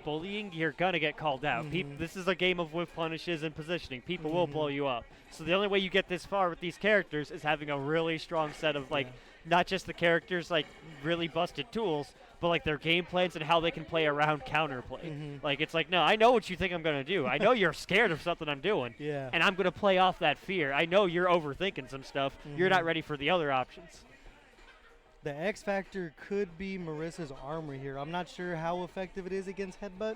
bullying, you're going to get called out. This is a game of whiff punishes and positioning. People will blow you up. So the only way you get this far with these characters is having a really strong set of, like, not just the characters, like, really busted tools, but, like, their game plans and how they can play around counterplay. Like, it's like, no, I know what you think I'm going to do. I know you're scared of something I'm doing. And I'm going to play off that fear. I know you're overthinking some stuff. You're not ready for the other options. The X factor could be Marisa's armor here. I'm not sure how effective it is against headbutt,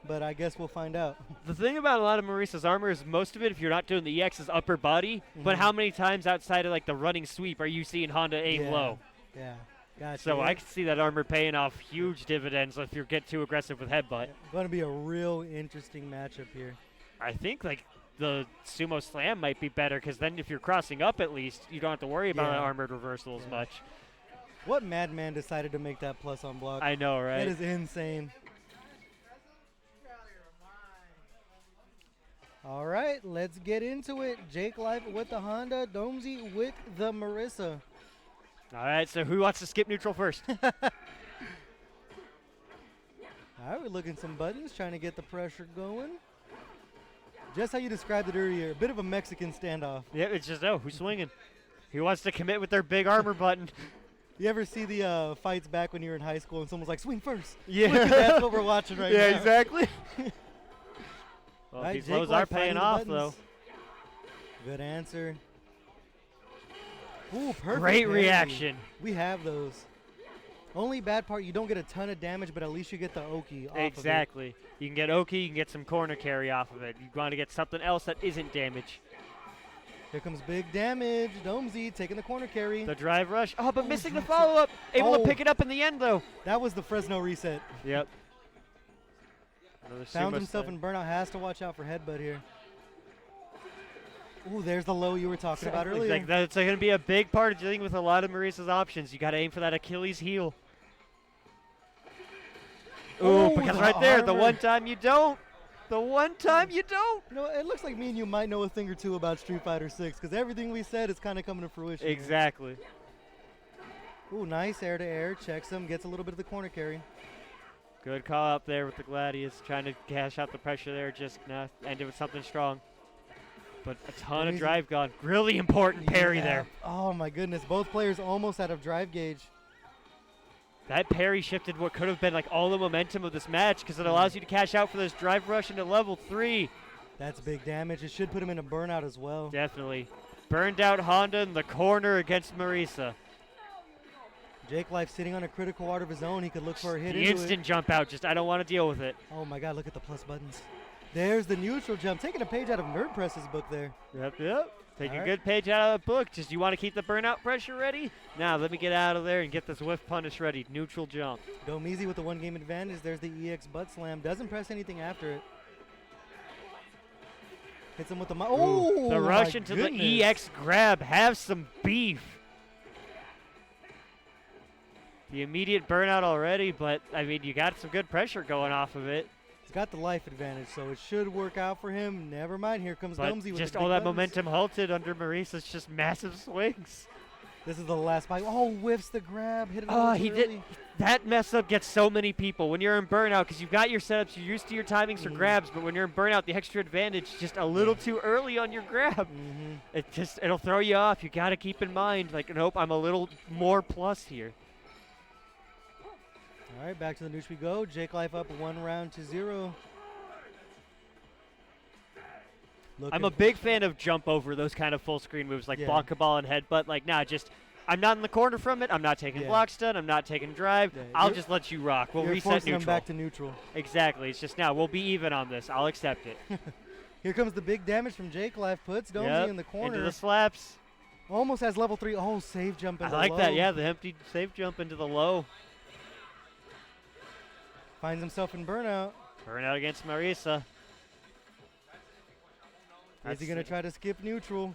but I guess we'll find out. The thing about a lot of Marisa's armor is most of it, if you're not doing the EX, is upper body. But how many times outside of like the running sweep are you seeing Honda aim low? Yeah, gotcha. So I can see that armor paying off huge dividends if you get too aggressive with headbutt. Going to be a real interesting matchup here. I think like the sumo slam might be better because then if you're crossing up at least, you don't have to worry about an armored reversal as much. What madman decided to make that plus on block? I know, right? That is insane. All right, let's get into it. Jakelyfe with the Honda, Domezy with the Marisa. All right, so who wants to skip neutral first? All right, we're looking some buttons, trying to get the pressure going. Just how you described it earlier, a bit of a Mexican standoff. Yeah, it's just, who's swinging? Who wants to commit with their big armor button? You ever see the fights back when you were in high school and someone's like, swing first? Yeah. That's what we're watching right now. Yeah, exactly. Well, right, these lows are paying off, though. Good answer. Ooh, perfect. Great reaction. We have those. Only bad part, you don't get a ton of damage, but at least you get the Oki off Exactly. of it. You can get Oki, you can get some corner carry off of it. You want to get something else that isn't damage. Here comes big damage. Domezy taking the corner carry. The drive rush. Oh, but missing the follow-up. Able to pick it up in the end, though. That was the Fresno reset. Yep. Found himself in burnout. Has to watch out for headbutt here. Ooh, there's the low you were talking about earlier. Like that's going to be a big part of dealing with a lot of Marisa's options. You got to aim for that Achilles heel. Ooh, because right there, the one time you don't. The one time you don't. You know, it looks like me and you might know a thing or two about Street Fighter 6 because everything we said is kind of coming to fruition. Exactly. Ooh, nice air-to-air. Checks him. Gets a little bit of the corner carry. Good call up there with the Gladius. Trying to cash out the pressure there. Just ended with something strong. But a ton of drive gone. Really important parry there. Oh, my goodness. Both players almost out of drive gauge. That parry shifted what could have been like all the momentum of this match because it allows you to cash out for this drive rush into level 3. That's big damage. It should put him in a burnout as well. Definitely. Burned out Honda in the corner against Marisa. Jakelyfe sitting on a critical art of his own. He could look for a hit The instant jump out. Just I don't want to deal with it. Oh, my God. Look at the plus buttons. There's the neutral jump. Taking a page out of Nerd Press's book there. Yep. Take a good page out of the book. Just you want to keep the burnout pressure ready? Now let me get out of there and get this whiff punish ready. Neutral jump. Domezy with the one-game advantage. There's the EX butt slam. Doesn't press anything after it. Hits him with the... Oh, the rush into the EX grab. Have some beef. The immediate burnout already, but, I mean, you got some good pressure going off of it. He's got the life advantage, so it should work out for him. Never mind. Here comes Domezy with just the all that buttons. momentum halted under Marisa's just massive swings. This is the last fight. Oh, whiffs the grab. Hit it he did. That mess up gets so many people when you're in burnout because you've got your setups, you're used to your timings for grabs, but when you're in burnout, the extra advantage just a little too early on your grab. It'll throw you off. You got to keep in mind, like, nope, I'm a little more plus here. All right, back to the neutral we go. Jakelyfe up 1-0. I'm a big fan of jump over those kind of full screen moves like Blanca Ball and headbutt. Like, just I'm not in the corner from it. I'm not taking block stun. I'm not taking drive. I'll just let you rock. We'll reset neutral. Them back to neutral. Exactly. It's just now we'll be even on this. I'll accept it. Here comes the big damage from Jakelyfe. Puts Domezy in the corner. Into the slaps. Almost has level 3. Oh, save jump into the low. I like that. Yeah, the empty save jump into the low. Finds himself in burnout. Burnout against Marisa. Is he going to try to skip neutral?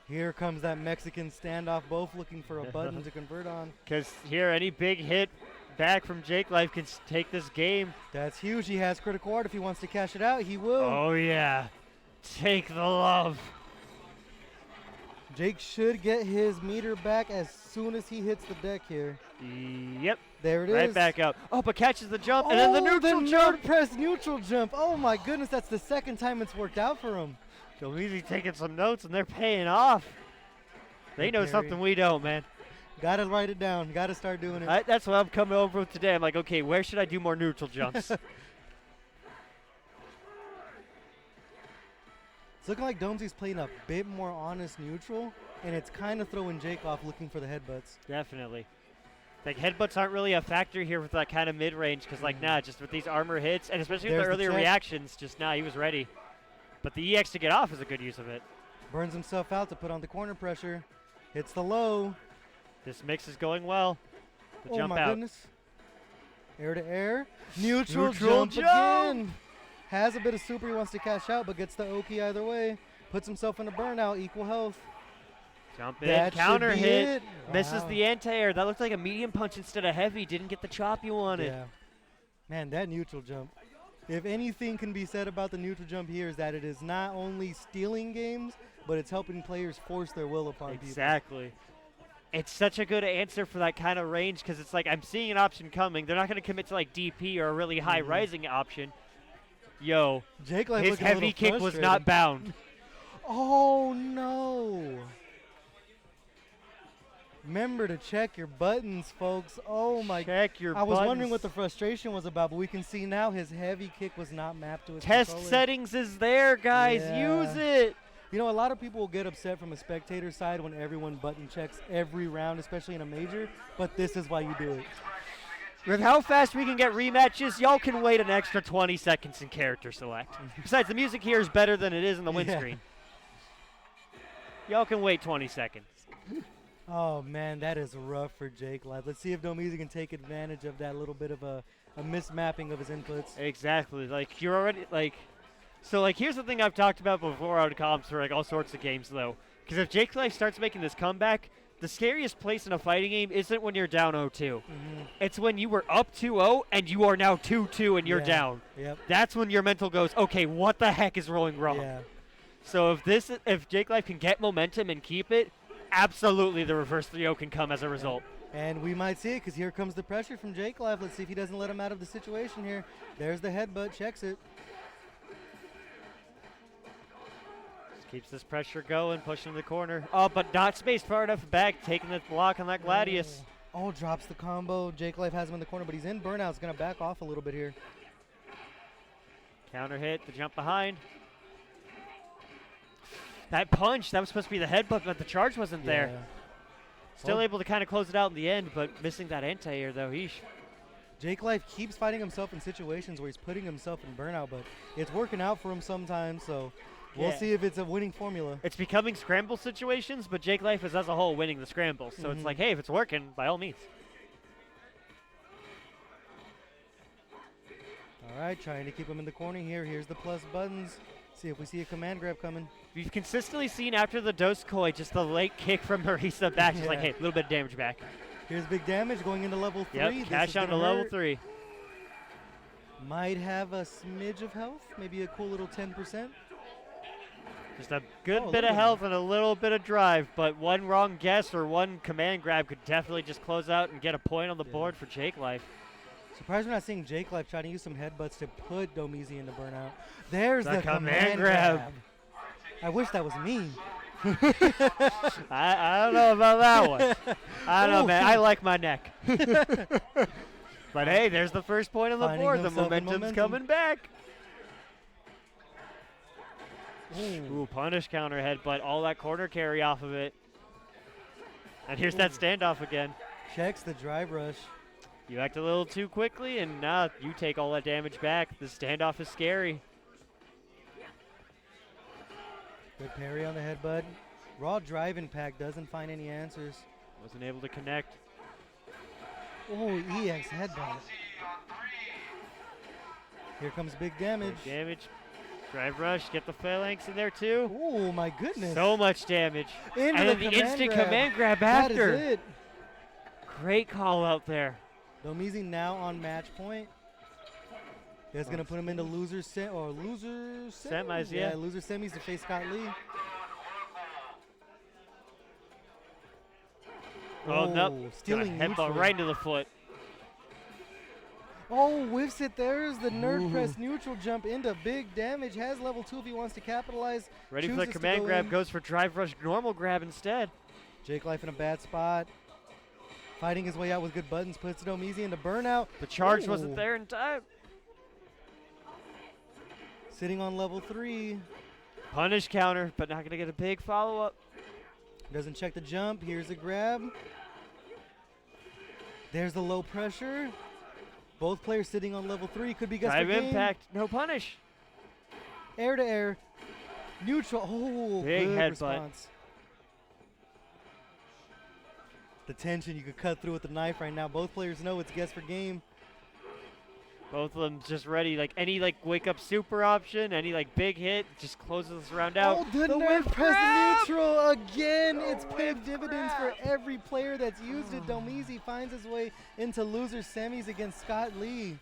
Here comes that Mexican standoff, both looking for a button to convert on. Because here, any big hit back from Jakelyfe can take this game. That's huge. He has critical art. If he wants to cash it out, he will. Oh, yeah. Take the love. Jake should get his meter back as soon as he hits the deck here. Yep. There it is. Right back up. Oh, but catches the jump, and then the neutral jump. Press neutral jump. Oh my goodness, that's the second time it's worked out for him. Domezy taking some notes, and they're paying off. They know something we don't, man. Gotta write it down. Gotta start doing it. That's what I'm coming over with today. I'm like, okay, where should I do more neutral jumps? It's looking like Domezy's playing a bit more honest neutral, and it's kind of throwing Jake off looking for the headbutts. Definitely. Like, headbutts aren't really a factor here with that kind of mid-range because, like, just with these armor hits, and especially with the earlier reactions, he was ready. But the EX to get off is a good use of it. Burns himself out to put on the corner pressure. Hits the low. This mix is going well. The jump my out. Goodness. Air to air. Neutral jump again. Has a bit of super he wants to cash out, but gets the Oki either way. Puts himself in a burnout, equal health. Jump in, counter hit. Misses Wow. the anti-air. That looked like a medium punch instead of heavy. Didn't get the chop you wanted. Yeah. Man, that neutral jump. If anything can be said about the neutral jump here is that it is not only stealing games, but it's helping players force their will upon people. Exactly. It's such a good answer for that kind of range because it's like I'm seeing an option coming. They're not going to commit to like DP or a really high rising option. Yo, Jakelyfe his heavy kick was not bound. Oh no. Remember to check your buttons, folks. Oh my. Check your I was buttons. wondering what the frustration was about, but we can see now his heavy kick was not mapped to his Test controller. settings is there, guys. Yeah. Use it. You know, a lot of people will get upset from a spectator side when everyone button checks every round, especially in a major, but this is why you do it. With how fast we can get rematches, y'all can wait an extra 20 seconds in character select. Besides, the music here is better than it is in the windscreen. Y'all can wait 20 seconds. Oh, man, that is rough for Jakelyfe. Let's see if Domezy can take advantage of that little bit of a mismapping of his inputs. Exactly. Like, you're already, like... So, like, here's the thing I've talked about before out of comps for, like, all sorts of games, though. Because if Jakelyfe starts making this comeback, the scariest place in a fighting game isn't when you're down 0-2. It's when you were up 2-0 and you are now 2-2 and you're down. Yep. That's when your mental goes, okay, what the heck is rolling wrong? Yeah. So if Jakelyfe can get momentum and keep it, absolutely the reverse 3-0 can come as a result. And we might see it because here comes the pressure from Jakelyfe. Let's see if he doesn't let him out of the situation here. There's the headbutt, checks it. Keeps this pressure going, pushing the corner. Oh, but not spaced far enough back, taking the block on that Gladius. Oh, drops the combo. Jakelyfe has him in the corner, but he's in burnout. He's going to back off a little bit here. Counter hit, the jump behind. That punch, that was supposed to be the headbutt, but the charge wasn't there. Still able to kind of close it out in the end, but missing that anti-air, though. Heesh. Jakelyfe keeps finding himself in situations where he's putting himself in burnout, but it's working out for him sometimes, so... We'll see if it's a winning formula. It's becoming scramble situations, but Jakelyfe is as a whole winning the scrambles. So it's like, hey, if it's working, by all means. All right, trying to keep him in the corner here. Here's the plus buttons. See if we see a command grab coming. We've consistently seen after the Doskoi just the late kick from Marisa back. Just like, hey, a little bit of damage back. Here's big damage going into level 3. Yep, cash out to level 3. Might have a smidge of health, maybe a cool little 10%. Just a good bit of health and a little bit of drive, but one wrong guess or one command grab could definitely just close out and get a point on the board for Jakelyfe. Surprised we're not seing Jakelyfe trying to use some headbutts to put Domezy into burnout. There's the command grab. I wish that was me. I don't know about that one. I don't know, man. I like my neck. But hey, there's the first point on the board. The momentum's coming back. Ooh, punish counter headbutt. All that corner carry off of it. And here's that standoff again. Checks the drive rush. You act a little too quickly, and now you take all that damage back. The standoff is scary. Good parry on the headbutt. Raw drive impact doesn't find any answers. Wasn't able to connect. Oh, EX headbutt. Here comes big damage. Big damage. Drive rush, get the phalanx in there too. Oh my goodness. So much damage. Into and then the instant command grab after. That is it. Great call out there. Domezy now on match point. That's going to put him into loser semis. Yeah, loser semis to face Scott Lee. Oh, no. Stealing Headbutt neutral. right into the foot. Oh, whiffs it. There's the nerd press neutral jump into big damage. Has level 2 if he wants to capitalize. Ready for the command grab. Goes for drive rush normal grab instead. Jakelyfe in a bad spot. Fighting his way out with good buttons. Puts Domezy into burnout. The charge wasn't there in time. Sitting on level 3. Punish counter, but not going to get a big follow-up. Doesn't check the jump. Here's a grab. There's the low pressure. Both players sitting on level 3. Could be guess Drive the game. impact. No punish. Air to air. Neutral. Oh, Big good headbutt. response. The tension you could cut through with the knife right now. Both players know it's guess for game. Both of them just ready. Like any wake up super option, any big hit, just closes this round out. Oh, the nerd press neutral again. It's paid dividends for every player that's used it. Domezy finds his way into loser semis against Scott Lee.